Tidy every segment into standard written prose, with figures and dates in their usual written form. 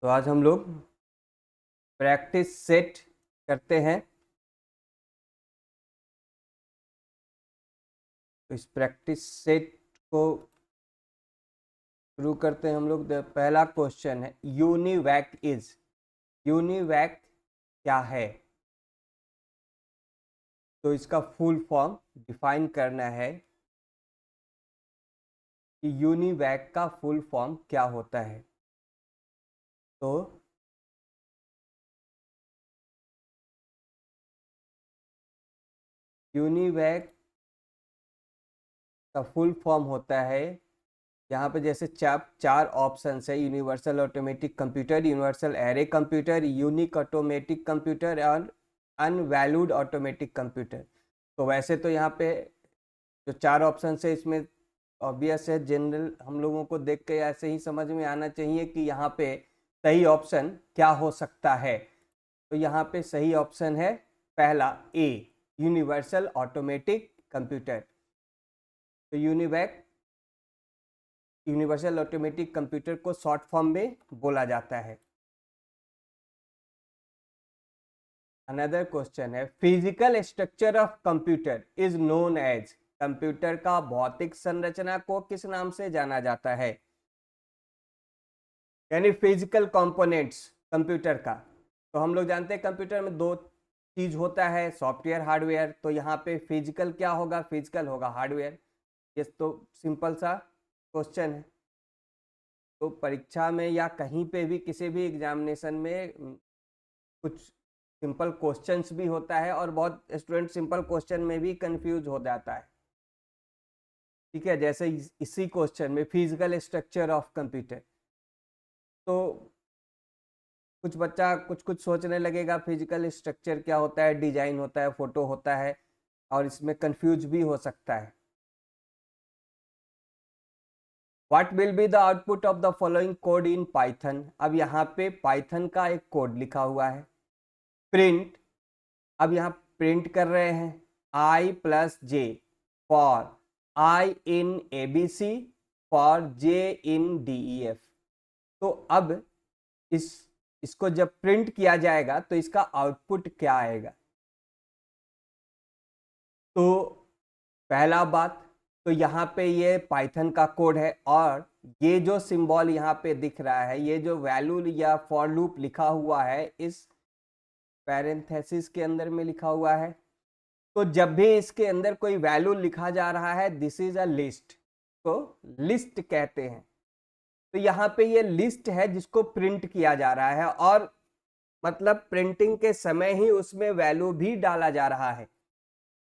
तो आज हम लोग प्रैक्टिस सेट करते हैं। तो इस प्रैक्टिस सेट को शुरू करते हैं हम लोग। पहला क्वेश्चन है यूनिवैक क्या है। तो इसका फुल फॉर्म डिफाइन करना है कि यूनिवैक का फुल फॉर्म क्या होता है। तो यूनिवैक का फुल फॉर्म होता है, यहाँ पे जैसे चार ऑप्शन है: universal automatic computer, universal array computer, unique automatic computer और अनवैल्यूड ऑटोमेटिक कंप्यूटर। तो वैसे तो यहाँ पे जो चार ऑप्शन है इसमें ऑब्वियस है, जनरल हम लोगों को देख के ऐसे ही समझ में आना चाहिए कि यहाँ पे सही ऑप्शन क्या हो सकता है। तो यहाँ पे सही ऑप्शन है पहला ए, यूनिवर्सल ऑटोमेटिक कंप्यूटर। तो यूनिवर्सल ऑटोमेटिक कंप्यूटर को शॉर्ट फॉर्म में बोला जाता है। अनदर क्वेश्चन है physical structure of computer is known as. Computer का भौतिक संरचना को किस नाम से जाना जाता है, यानी फिजिकल कंपोनेंट्स कंप्यूटर का। तो हम लोग जानते हैं कंप्यूटर में दो चीज होता है, सॉफ्टवेयर हार्डवेयर। तो यहाँ पे फिजिकल क्या होगा, फिजिकल होगा हार्डवेयर। ये तो सिंपल सा क्वेश्चन है। तो परीक्षा में या कहीं पे भी किसी भी एग्जामिनेशन में कुछ सिंपल क्वेश्चंस भी होता है और बहुत स्टूडेंट सिंपल क्वेश्चन में भी कंफ्यूज हो जाता है। ठीक है, जैसे इसी क्वेश्चन में फिजिकल स्ट्रक्चर ऑफ कंप्यूटर, तो कुछ बच्चा कुछ कुछ सोचने लगेगा फिजिकल स्ट्रक्चर क्या होता है, डिजाइन होता है, फोटो होता है, और इसमें कंफ्यूज भी हो सकता है। What will be the output of the following code in Python? अब यहाँ पे पाइथन का एक कोड लिखा हुआ है, प्रिंट। अब यहाँ प्रिंट कर रहे हैं i plus J for i in ABC for j in DEF। तो अब इसको जब प्रिंट किया जाएगा तो इसका आउटपुट क्या आएगा। तो पहला बात, तो यहाँ पे ये पाइथन का कोड है और ये जो सिंबल यहाँ पे दिख रहा है, ये जो वैल्यू या फॉर लूप लिखा हुआ है इस पैरेंथेसिस के अंदर में लिखा हुआ है। तो जब भी इसके अंदर कोई वैल्यू लिखा जा रहा है, दिस इज अ लिस्ट, तो लिस्ट कहते हैं। तो यहाँ पे ये लिस्ट है जिसको प्रिंट किया जा रहा है, और मतलब प्रिंटिंग के समय ही उसमें वैल्यू भी डाला जा रहा है।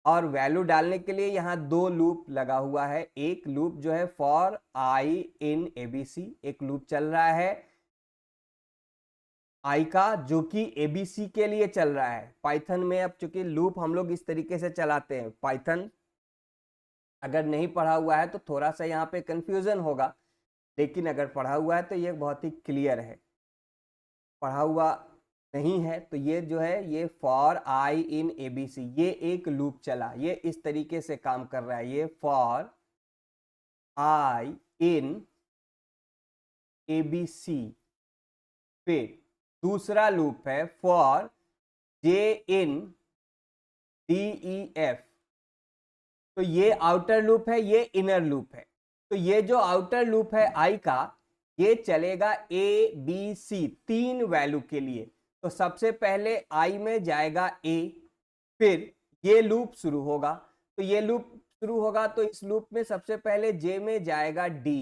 और वैल्यू डालने के लिए यहाँ दो लूप लगा हुआ है। एक लूप जो है फॉर आई इन एबीसी, एक लूप चल रहा है आई का जो कि एबीसी के लिए चल रहा है। पाइथन में अब चूंकि लूप हम लोग इस तरीके से चलाते हैं, पाइथन अगर नहीं पढ़ा हुआ है तो थोड़ा सा यहाँ पे कंफ्यूजन होगा, लेकिन अगर पढ़ा हुआ है तो ये बहुत ही क्लियर है। पढ़ा हुआ नहीं है तो ये जो है ये फॉर आई इन एबीसी, ये एक लूप चला, ये इस तरीके से काम कर रहा है। ये फॉर आई इन एबीसी, फिर दूसरा लूप है फॉर जे इन DEF। तो ये आउटर लूप है, ये इनर लूप है। तो ये जो आउटर लूप है आई का, ये चलेगा ABC तीन वैल्यू के लिए। तो सबसे पहले आई में जाएगा A, फिर ये लूप शुरू होगा। तो ये लूप शुरू होगा तो इस लूप में सबसे पहले J में जाएगा D,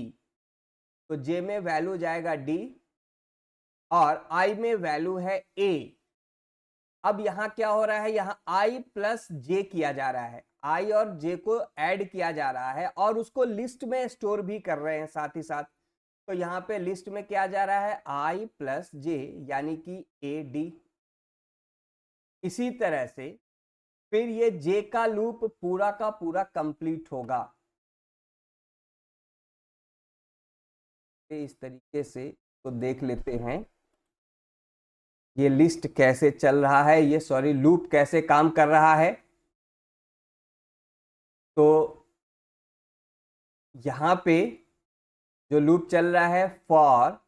तो J में वैल्यू जाएगा D और I में वैल्यू है A। अब यहां क्या हो रहा है, यहां I प्लस जे किया जा रहा है, I और J को ऐड किया जा रहा है और उसको लिस्ट में स्टोर भी कर रहे हैं साथ ही साथ। तो यहाँ पे लिस्ट में क्या जा रहा है, I प्लस जे यानी कि AD। इसी तरह से फिर ये J का लूप पूरा का पूरा कंप्लीट होगा। इस तरीके से तो देख लेते हैं ये लिस्ट कैसे चल रहा है, ये सॉरी लूप कैसे काम कर रहा है। तो यहां पे जो लूप चल रहा है for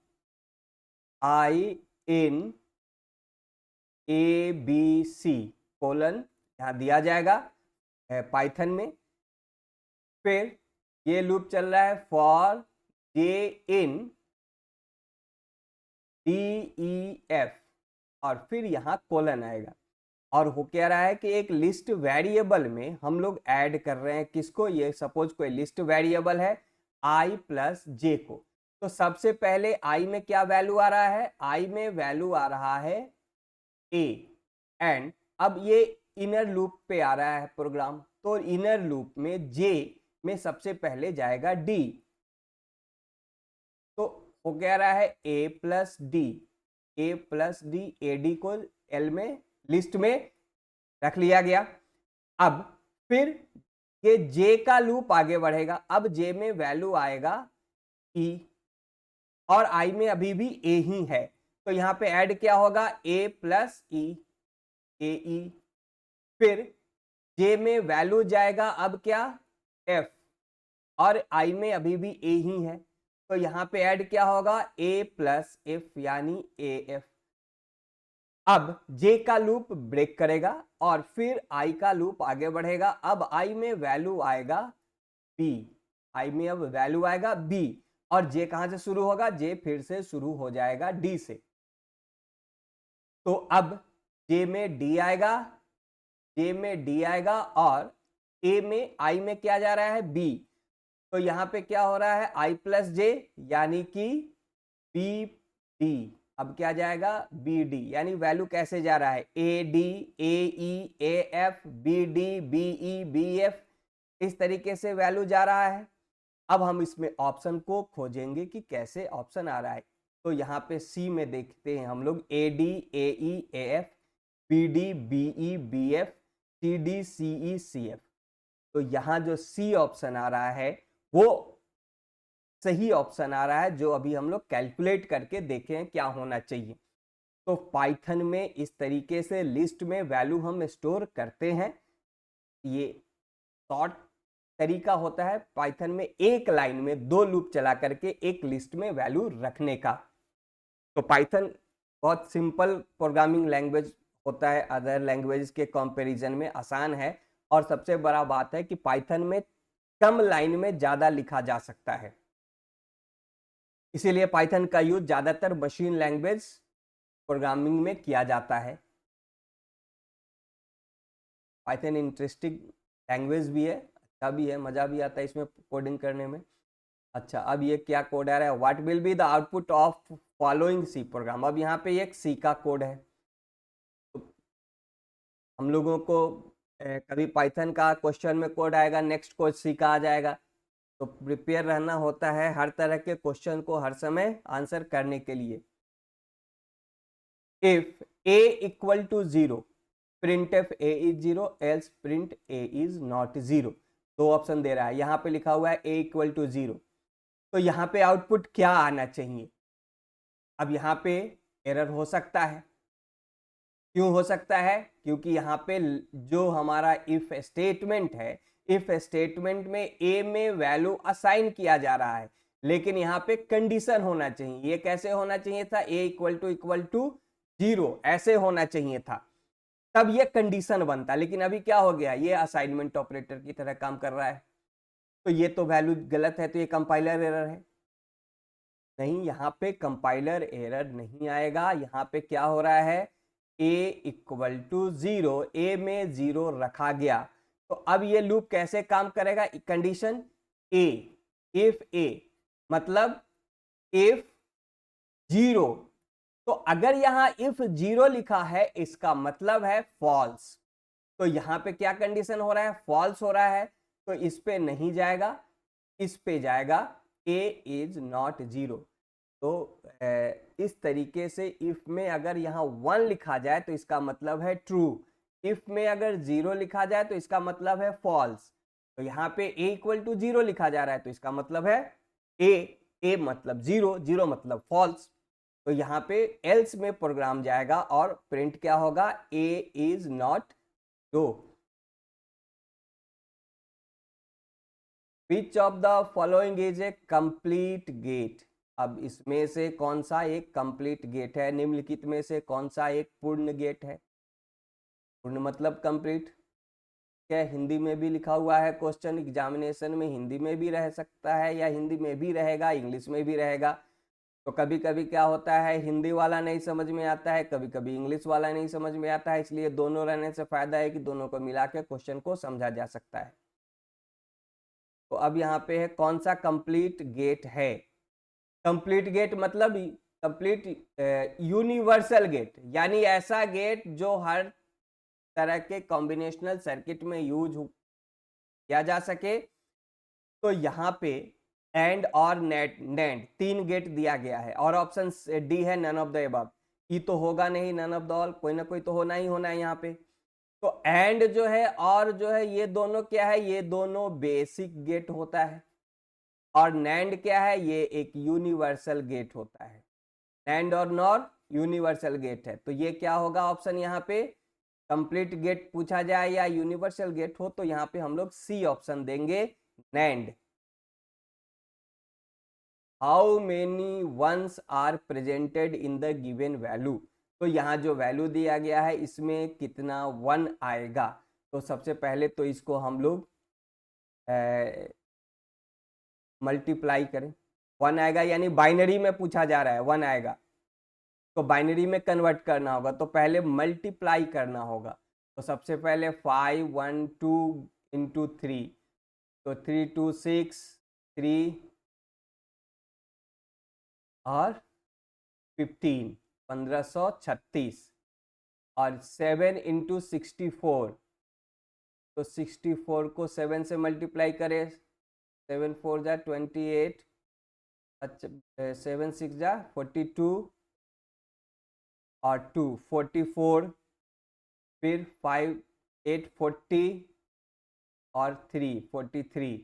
I in A B C colon यहां दिया जाएगा पाइथन में। फिर ये लूप चल रहा है for J in D E F और फिर यहां कोलन आएगा। और हो क्या रहा है कि एक लिस्ट वेरिएबल में हम लोग ऐड कर रहे हैं किसको, ये सपोज कोई लिस्ट वेरिएबल है i प्लस जे को। तो सबसे पहले i में क्या वैल्यू आ रहा है, i में वैल्यू आ रहा है a एंड अब ये इनर लूप पे आ रहा है प्रोग्राम, तो इनर लूप में j में सबसे पहले जाएगा d। तो हो क्या रहा है a plus D, a plus D, A D को l में लिस्ट में रख लिया गया। अब फिर ये j का लूप आगे बढ़ेगा, अब j में वैल्यू आएगा e और i में अभी भी a ही है, तो यहां पे ऐड क्या होगा a प्लस ई, ए ई। फिर j में वैल्यू जाएगा अब क्या f और i में अभी भी a ही है, तो यहां पे ऐड क्या होगा a प्लस f यानी af। अब j का लूप ब्रेक करेगा और फिर i का लूप आगे बढ़ेगा। अब i में वैल्यू आएगा b, i में अब वैल्यू आएगा b और j कहां से शुरू होगा, j फिर से शुरू हो जाएगा d से। तो अब j में d आएगा, j में d आएगा और a में i में क्या जा रहा है b, तो यहां पे क्या हो रहा है i प्लस j यानी कि b d। अब क्या जाएगा बी डी, यानी वैल्यू कैसे जा रहा है A D, A E, A F, B D, B E, B F, इस तरीके से वैल्यू जा रहा है। अब हम इसमें ऑप्शन को खोजेंगे कि कैसे ऑप्शन आ रहा है। तो यहाँ पे सी में देखते हैं हम लोग A D, A E, A F, B D, B E, B F, C D, C E, C F. तो यहाँ जो सी ऑप्शन आ रहा है वो सही ऑप्शन आ रहा है, जो अभी हम लोग कैलकुलेट करके देखें क्या होना चाहिए। तो पाइथन में इस तरीके से लिस्ट में वैल्यू हम स्टोर करते हैं। ये शॉर्ट तरीका होता है पाइथन में एक लाइन में दो लूप चला करके एक लिस्ट में वैल्यू रखने का। तो पाइथन बहुत सिंपल प्रोग्रामिंग लैंग्वेज होता है, अदर लैंग्वेज के कंपैरिजन में आसान है। और सबसे बड़ा बात है कि पाइथन में कम लाइन में ज़्यादा लिखा जा सकता है, इसीलिए पाइथन का यूज ज़्यादातर मशीन लैंग्वेज प्रोग्रामिंग में किया जाता है। पाइथन इंटरेस्टिंग लैंग्वेज भी है, अच्छा भी है, मज़ा भी आता है इसमें कोडिंग करने में। अच्छा, अब ये क्या कोड आ रहा है, what will be the output of following C program. अब यहाँ पे एक सी का कोड है। तो हम लोगों को कभी पाइथन का क्वेश्चन में कोड आएगा, नेक्स्ट कोड सी का आ जाएगा, तो प्रिपेयर रहना होता है हर तरह के क्वेश्चन को हर समय आंसर करने के लिए। If a equal to 0 printf A is 0 else print a is not 0। दो ऑप्शन दे रहा है, यहाँ पे लिखा हुआ है a इक्वल टू 0, तो यहाँ पे आउटपुट क्या आना चाहिए। अब यहाँ पे एरर हो सकता है, क्यों हो सकता है, क्योंकि यहाँ पे जो हमारा इफ स्टेटमेंट है, इफ स्टेटमेंट में a में वैल्यू असाइन किया जा रहा है, लेकिन यहाँ पे कंडीशन होना चाहिए। ये कैसे होना चाहिए था, a इक्वल टू 0 ऐसे होना चाहिए था, तब ये कंडीशन बनता। लेकिन अभी क्या हो गया, ये असाइनमेंट ऑपरेटर की तरह काम कर रहा है, तो ये तो वैल्यू गलत है, तो ये कंपाइलर एरर है। नहीं, यहाँ पे कंपाइलर एरर नहीं आएगा। यहाँ पे क्या हो रहा है, a इक्वल टू 0, a में 0 रखा गया, तो अब ये लूप कैसे काम करेगा, कंडीशन a, इफ a मतलब इफ 0, तो अगर यहां इफ 0 लिखा है इसका मतलब है फॉल्स। तो यहां पे क्या कंडीशन हो रहा है, फॉल्स हो रहा है, तो इस पे नहीं जाएगा, इस पे जाएगा a इज नॉट 0। तो इस तरीके से इफ में अगर यहाँ 1 लिखा जाए तो इसका मतलब है ट्रू, इफ में अगर 0 लिखा जाए तो इसका मतलब है फॉल्स। तो यहाँ पे a इक्वल टू 0 लिखा जा रहा है, तो इसका मतलब है a मतलब 0, 0 मतलब फॉल्स। तो यहाँ पे एल्स में प्रोग्राम जाएगा और प्रिंट क्या होगा, a is not true. Which of the following is a complete gate? अब इसमें से कौन सा एक कंप्लीट गेट है, निम्नलिखित में से कौन सा एक पूर्ण गेट है? पूर्ण मतलब कंप्लीट। क्या हिंदी में भी लिखा हुआ है, क्वेश्चन एग्जामिनेशन में हिंदी में भी रह सकता है, या हिंदी में भी रहेगा इंग्लिश में भी रहेगा। तो कभी कभी क्या होता है, हिंदी वाला नहीं समझ में आता है, कभी कभी इंग्लिश वाला नहीं समझ में आता है, इसलिए दोनों रहने से फायदा है कि दोनों को मिला के क्वेश्चन को समझा जा सकता है। तो अब यहाँ पे है कौन सा कंप्लीट गेट है। कंप्लीट गेट मतलब कंप्लीट यूनिवर्सल गेट, यानी ऐसा गेट जो हर तरह के कॉम्बिनेशनल सर्किट में यूज किया जा सके। तो यहाँ पे एंड और नेट नैंड 3 गेट दिया गया है, और ऑप्शन डी है नन ऑफ द अबव। ई तो होगा नहीं, नन ऑफ द ऑल, कोई ना कोई तो होना ही होना है यहाँ पे। तो एंड जो है और जो है ये दोनों क्या है, ये दोनों बेसिक गेट होता है, और नैंड क्या है, ये एक यूनिवर्सल गेट होता है। नैंड और नॉर यूनिवर्सल गेट है, तो ये क्या होगा ऑप्शन यहाँ पे, कंप्लीट गेट पूछा जाए या यूनिवर्सल गेट हो तो यहाँ पे हम लोग सी ऑप्शन देंगे, NAND. How many ones are presented in the given value. तो यहाँ जो वैल्यू दिया गया है इसमें कितना वन आएगा। तो सबसे पहले तो इसको हम लोग मल्टीप्लाई करें, वन आएगा, यानी बाइनरी में पूछा जा रहा है, वन आएगा तो बाइनरी में कन्वर्ट करना होगा, तो पहले मल्टीप्लाई करना होगा। तो सबसे पहले 5 1 2 इंटू 3, तो 3 2 6 3 और 15 1536, और 7 इंटू 64, तो 64 को 7 से मल्टीप्लाई करें, 7 4 जा 28, अच्छा 7 6 जा 42, और 2 44, फिर 5 8 40 और 3 43।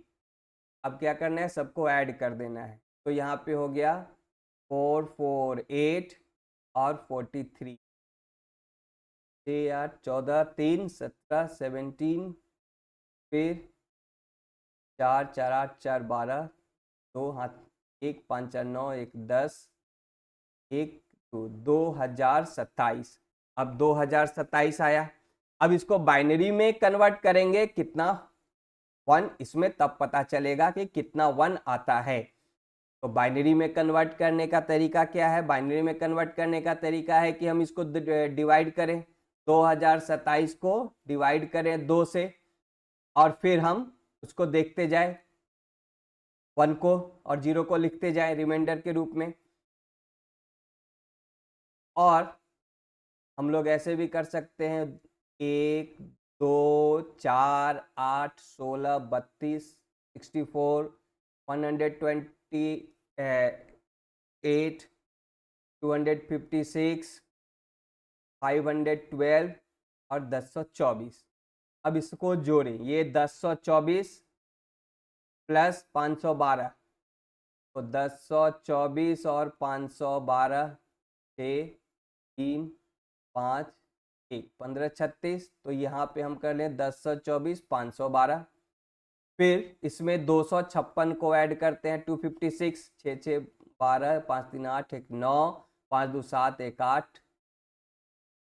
अब क्या करना है, सबको ऐड कर देना है। तो यहाँ पे हो गया 4 4 8 और 43, 6 8 14 3 17 17, फिर 4 4 8 4 12, 2 हाथ 1 5 4 9 1 10, 1 2 2027। अब 2027 आया। अब इसको बाइनरी में कन्वर्ट करेंगे कितना वन, इसमें तब पता चलेगा कि कितना वन आता है। तो बाइनरी में कन्वर्ट करने का तरीका क्या है, बाइनरी में कन्वर्ट करने का तरीका है कि हम इसको डिवाइड करें, 2027 को डिवाइड करें 2 से, और फिर हम उसको देखते जाए, 1 को और 0 को लिखते जाए रिमाइंडर के रूप में। और हम लोग ऐसे भी कर सकते हैं, 1 2 4 8 16 32 64 128 256 512 और 1024। अब इसको जोड़ें, ये 1024 प्लस 512, तो 1024 और 512, 6 3 5 1 1536। तो यहाँ पे हम कर लें 1024 512, फिर इसमें 256 को ऐड करते हैं, 256, 6 6 12 5 3 8 1 9 5 2 7 1 8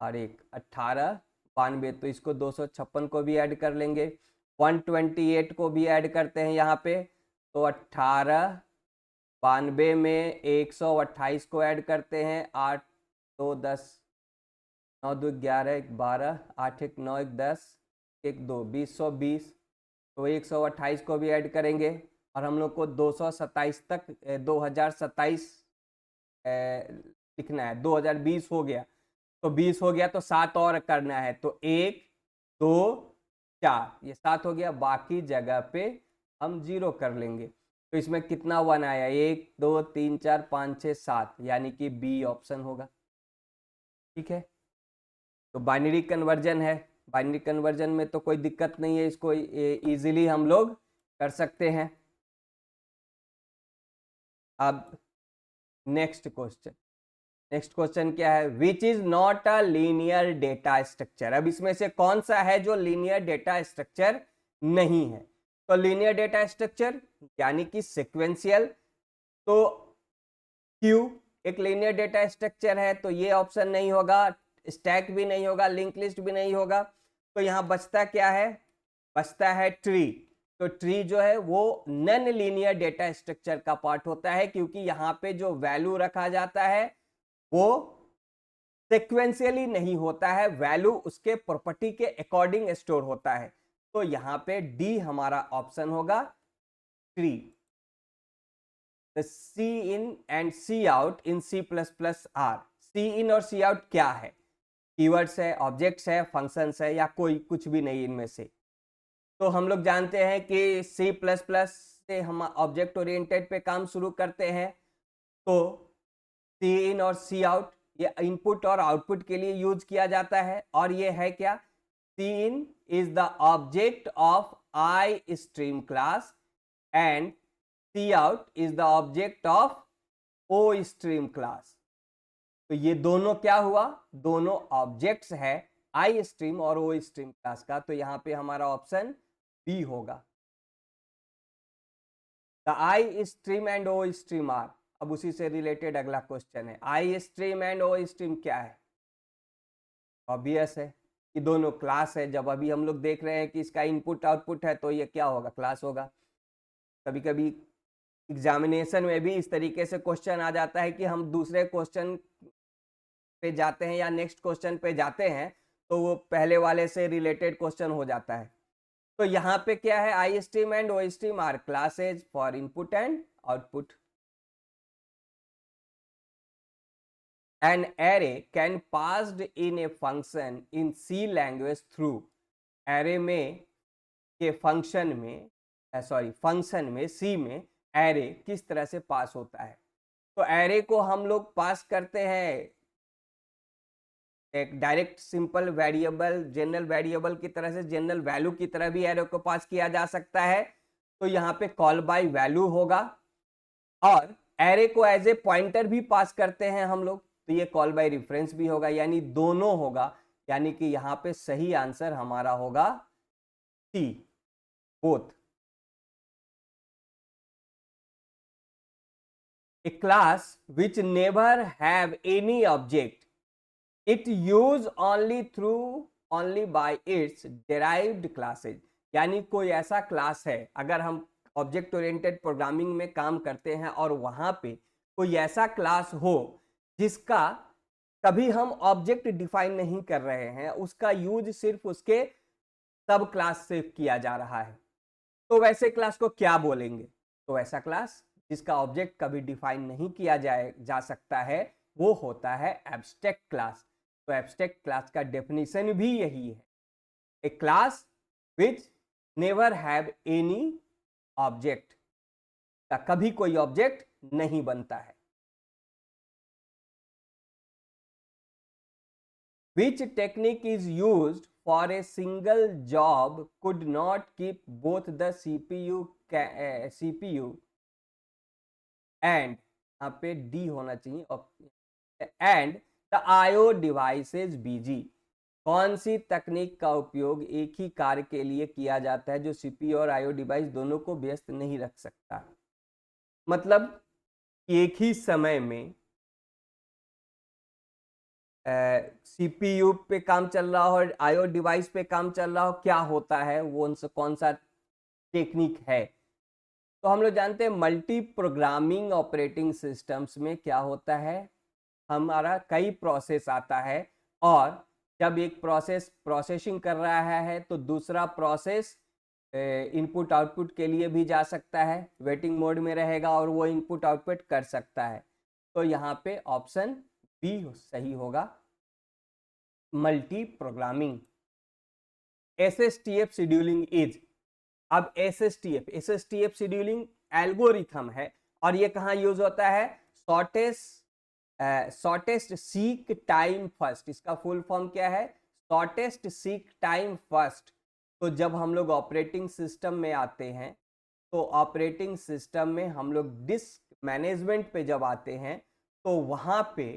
और 1 18 92, तो इसको 256 को भी ऐड कर लेंगे, 128 को भी ऐड करते हैं यहाँ पे, तो 18 92 में 128 को ऐड करते हैं, 8 2 10 9 2 11 1 12 8 1 9 1 10 1 2 20 तो 128 को भी ऐड करेंगे, और हम लोग को 227 तक 2027 लिखना है। 2020 हो गया, तो 20 हो गया तो 7 और करना है, तो 1 2 4, ये 7 हो गया, बाकी जगह पे हम 0 कर लेंगे। तो इसमें कितना वन आया, 1 2 3 4 5 6 7, यानी कि बी ऑप्शन होगा। ठीक है, तो बाइनरी कन्वर्जन है, बाइनरी कन्वर्जन में तो कोई दिक्कत नहीं है, इसको इजीली हम लोग कर सकते हैं। अब नेक्स्ट क्वेश्चन क्या है, which is not a linear data structure. अब इसमें से कौन सा है जो लीनियर डेटा स्ट्रक्चर नहीं है। तो लीनियर डेटा स्ट्रक्चर यानी कि सिक्वेंशियल, तो क्यू एक लीनियर डेटा स्ट्रक्चर है, तो ये ऑप्शन नहीं होगा, स्टैक भी नहीं होगा, लिंक लिस्ट भी नहीं होगा। तो यहाँ बचता क्या है? बचता है ट्री। तो ट्री जो है वो नॉन लीनियर डेटा स्ट्रक्चर का पार्ट होता है, क्योंकि यहाँ पे जो वैल्यू रखा जाता है वो सिक्वेंशियली नहीं होता है, वैल्यू उसके प्रॉपर्टी के अकॉर्डिंग स्टोर होता है। तो यहाँ पे डी हमारा ऑप्शन होगा, tree. C in and C out in C plus plus are. C in और सी आउट क्या है? कीवर्ड्स है, ऑब्जेक्ट्स है, फंक्शंस है, या कोई कुछ भी नहीं इनमें से। तो हम लोग जानते हैं कि सी प्लस प्लस से हम ऑब्जेक्ट ओरिएंटेड पे काम शुरू करते हैं। तो सी इन और सी आउट ये इनपुट और आउटपुट के लिए यूज किया जाता है। और ये है क्या? C in is the object of I stream class and C out is the object of O stream class. तो ये दोनों क्या हुआ? दोनों ऑब्जेक्ट्स है आई स्ट्रीम और ओ स्ट्रीम क्लास का। तो यहां पे हमारा ऑप्शन बी होगा। The I stream and O stream are. अब उसी से रिलेटेड अगला क्वेश्चन है, I stream and O stream क्या है? ऑब्वियस है कि दोनों क्लास है। जब अभी हम लोग देख रहे हैं कि इसका इनपुट आउटपुट है, तो ये क्या होगा? क्लास होगा। कभी कभी एग्जामिनेशन में भी इस तरीके से क्वेश्चन आ जाता है कि हम दूसरे क्वेश्चन पे जाते हैं या नेक्स्ट क्वेश्चन पे जाते हैं, तो वो पहले वाले से रिलेटेड क्वेश्चन हो जाता है। तो यहाँ पे क्या है? I stream and O stream are classes for input and output. An array can passed in a function in C language through। array में के फंक्शन में फंक्शन में सी में एरे किस तरह से पास होता है? तो एरे को हम लोग पास करते हैं एक direct simple variable, general variable की तरह से, जनरल वैल्यू की तरह भी एरे को पास किया जा सकता है। तो यहाँ पे कॉल बाय वैल्यू होगा। और एरे को एज ए पॉइंटर भी पास करते हैं हम लोग, तो ये कॉल बाय रेफरेंस भी होगा, यानी दोनों होगा। यानी कि यहां पे सही आंसर हमारा होगा सी, both. A class which never have any object, it use only by its derived classes। यानी कोई ऐसा क्लास है, अगर हम ऑब्जेक्ट ओरिएंटेड प्रोग्रामिंग में काम करते हैं और वहां पे कोई ऐसा क्लास हो जिसका कभी हम ऑब्जेक्ट डिफाइन नहीं कर रहे हैं, उसका यूज सिर्फ उसके सब क्लास से किया जा रहा है, तो वैसे क्लास को क्या बोलेंगे? तो ऐसा क्लास जिसका ऑब्जेक्ट कभी डिफाइन नहीं किया जा सकता है, वो होता है एब्स्ट्रैक्ट क्लास। तो एब्स्ट्रैक्ट क्लास का डेफिनेशन भी यही है, a class which never have any object, का कभी कोई ऑब्जेक्ट नहीं बनता है। Which technique is used for a single job could not keep both the CPU and यहाँ पे D होना चाहिए and the IO devices busy। कौन सी तकनीक का उपयोग एक ही कार्य के लिए किया जाता है जो CPU और IO डिवाइस दोनों को व्यस्त नहीं रख सकता? मतलब एक ही समय में सीपीयू पे काम चल रहा हो और आईओ डिवाइस पे काम चल रहा हो, क्या होता है वो, उनसे कौन सा टेक्निक है? तो हम लोग जानते हैं मल्टी प्रोग्रामिंग ऑपरेटिंग सिस्टम्स में क्या होता है, हमारा कई प्रोसेस आता है, और जब एक प्रोसेस प्रोसेसिंग कर रहा है तो दूसरा प्रोसेस इनपुट आउटपुट के लिए भी जा सकता है, वेटिंग मोड में रहेगा और वो इनपुट आउटपुट कर सकता है। तो यहाँ पे ऑप्शन बी सही होगा, multi programming. SSTF scheduling is. अब एसएसटीएफ शेड्यूलिंग एल्गोरिथम है, और ये कहाँ यूज होता है? Shortest seek time first. इसका फुल फॉर्म क्या है? Shortest seek time first. तो जब हम लोग ऑपरेटिंग सिस्टम में आते हैं, तो ऑपरेटिंग सिस्टम में हम लोग डिस्क मैनेजमेंट पे जब आते हैं, तो वहां पे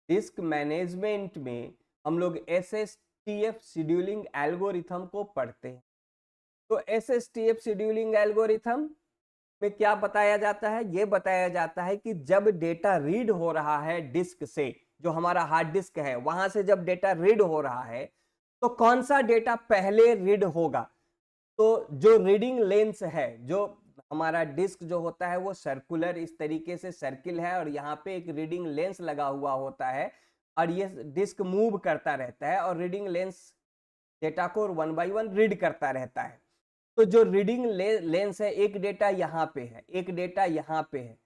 डिस्क मैनेजमेंट में हम लोग एसएसटीएफ शेड्यूलिंग एल्गोरिथम को पढ़ते हैं। तो एसएसटीएफ शेड्यूलिंग एल्गोरिथम में क्या बताया जाता है? ये बताया जाता है कि जब डेटा रीड हो रहा है डिस्क से, जो हमारा हार्ड डिस्क है वहां से जब डेटा रीड हो रहा है तो कौन सा डेटा पहले रीड होगा? तो जो रीडिंग लेंस है, जो हमारा डिस्क जो होता है वो सर्कुलर इस तरीके से सर्किल है और यहाँ पे एक रीडिंग लेंस लगा हुआ होता है और ये डिस्क मूव करता रहता है और रीडिंग लेंस डेटा को 1 बाय 1 रीड करता रहता है। तो जो रीडिंग लेंस है, एक डेटा यहाँ पे है, एक डेटा यहाँ पे है।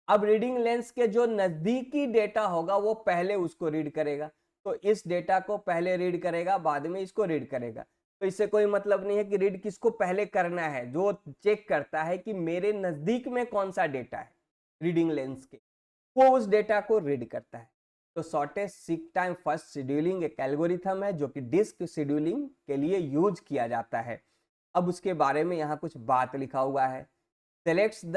अब रीडिंग लेंस के जो नजदीकी डेटा होगा वो पहले उसको रीड करेगा, तो इस डेटा को पहले रीड करेगा, बाद में इसको रीड करेगा। तो इससे कोई मतलब नहीं है कि रीड किसको पहले करना है, जो चेक करता है कि मेरे नजदीक में कौन सा डेटा है रीडिंग लेंस के, वो उस डेटा को रीड करता है। तो shortest seek time first scheduling एक एल्गोरिथम है जो कि डिस्क शेड्यूलिंग के लिए यूज किया जाता है। अब उसके बारे में यहाँ कुछ बात लिखा हुआ है। Selects the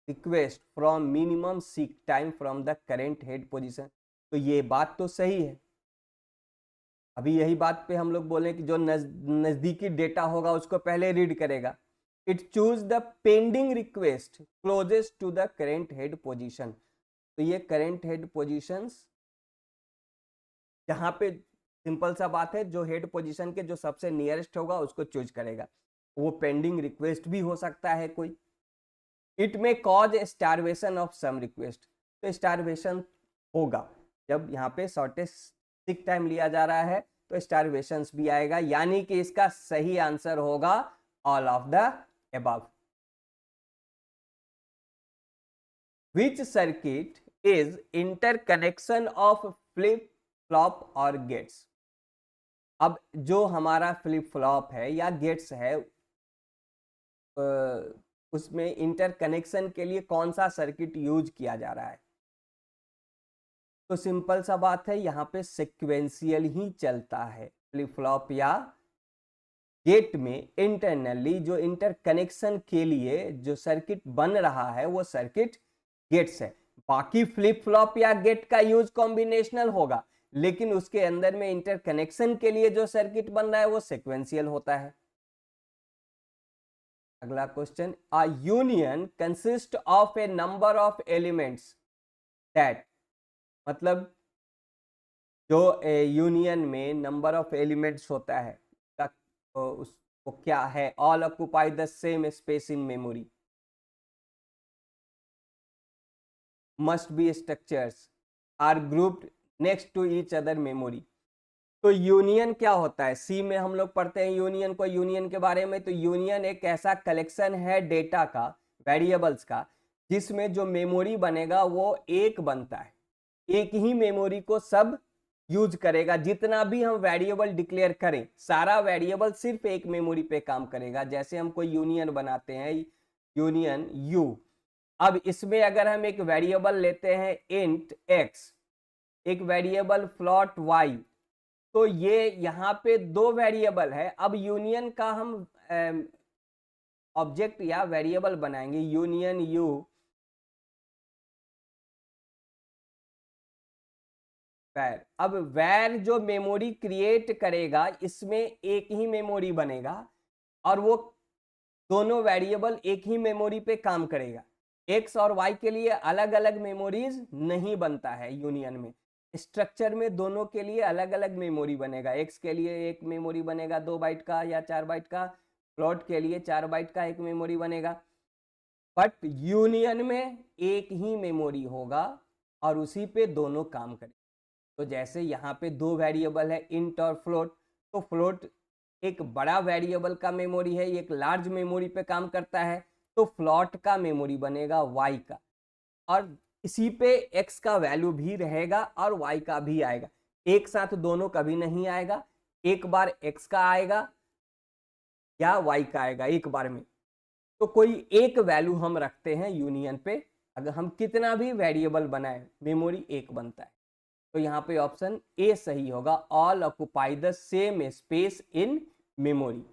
request from minimum seek time from the current head position. तो ये बात तो सही है। अभी यही बात पे हम लोग बोले कि जो नजदीकी डेटा होगा उसको पहले रीड करेगा। It choose the pending request closest to the current head position. तो ये करेंट हेड पोजीशंस, जहां पे सिंपल सा बात है, जो हेड पोजीशन के जो सबसे नियरेस्ट होगा उसको चूज करेगा। वो पेंडिंग रिक्वेस्ट भी हो सकता है कोई। It may cause starvation of some request. तो स्टारवेशन होगा जब यहाँ पे शॉर्टेस्ट सीक टाइम लिया जा रहा है, तो स्टारवेशन भी आएगा, यानी कि इसका सही आंसर होगा all of the above. Which circuit is interconnection of flip flop और गेट्स। अब जो हमारा फ्लिप फ्लॉप है या गेट्स है, उसमें इंटरकनेक्शन के लिए कौन सा सर्किट यूज किया जा रहा है? तो सिंपल सा बात है, यहाँ पे सिक्वेंशियल ही चलता है। फ्लिप फ्लॉप या गेट में इंटरनली जो इंटरकनेक्शन के लिए जो सर्किट बन रहा है वो सर्किट गेट्स है। बाकी फ्लिप फ्लॉप या गेट का यूज कॉम्बिनेशनल होगा, लेकिन उसके अंदर में इंटरकनेक्शन के लिए जो सर्किट बन रहा है वो सिक्वेंशियल होता है। अगला question, a union consist of A number of elements that, मतलब जो यूनियन में नंबर ऑफ एलिमेंट्स होता है तो उसको क्या है? All occupy the same space in memory, must be structures, are grouped next to each other memory. तो यूनियन क्या होता है? सी में हम लोग पढ़ते हैं यूनियन को, यूनियन के बारे में। तो यूनियन एक ऐसा कलेक्शन है डेटा का, वेरिएबल्स का, जिसमें जो मेमोरी बनेगा वो एक बनता है। एक ही मेमोरी को सब यूज करेगा। जितना भी हम वेरिएबल डिक्लेयर करें, सारा वेरिएबल सिर्फ एक मेमोरी पे काम करेगा। जैसे हम कोई यूनियन बनाते हैं, यूनियन यू। अब इसमें अगर हम एक वेरिएबल लेते हैं इंट एक्स, एक वेरिएबल फ्लोट वाई, तो ये यहाँ पे दो वेरिएबल है। अब यूनियन का हम ऑब्जेक्ट या वेरिएबल बनाएंगे, यूनियन यू। वैर, अब वैर जो मेमोरी क्रिएट करेगा, इसमें एक ही मेमोरी बनेगा और वो दोनों वेरिएबल एक ही मेमोरी पे काम करेगा। एक्स और वाई के लिए अलग अलग मेमोरीज नहीं बनता है यूनियन में। स्ट्रक्चर में दोनों के लिए अलग अलग मेमोरी बनेगा। एक्स के लिए एक मेमोरी बनेगा 2 बाइट का या 4 बाइट का, फ्लोट के लिए 4 बाइट का एक मेमोरी बनेगा। बट यूनियन में एक ही मेमोरी होगा और उसी पे दोनों काम करेंगे। तो जैसे यहाँ पे दो वेरिएबल है इंट और फ्लोट, तो फ्लोट एक बड़ा वेरिएबल का मेमोरी है, एक लार्ज मेमोरी पे काम करता है, तो फ्लोट का मेमोरी बनेगा वाई का, और इसी पे एक्स का वैल्यू भी रहेगा और वाई का भी आएगा। एक साथ दोनों कभी नहीं आएगा, एक बार एक्स का आएगा या वाई का आएगा एक बार में। तो कोई एक वैल्यू हम रखते हैं यूनियन पे, अगर हम कितना भी वेरिएबल बनाए मेमोरी एक बनता है। तो यहाँ पे ऑप्शन ए सही होगा, all occupy the same space in memory.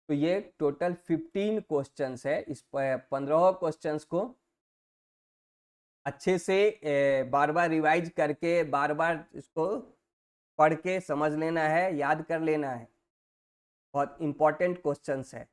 तो ये टोटल 15 क्वेश्चंस है। इस 15 क्वेश्चंस को अच्छे से बार बार रिवाइज करके बार बार इसको पढ़ के समझ लेना है, याद कर लेना है। बहुत इंपॉर्टेंट क्वेश्चंस है।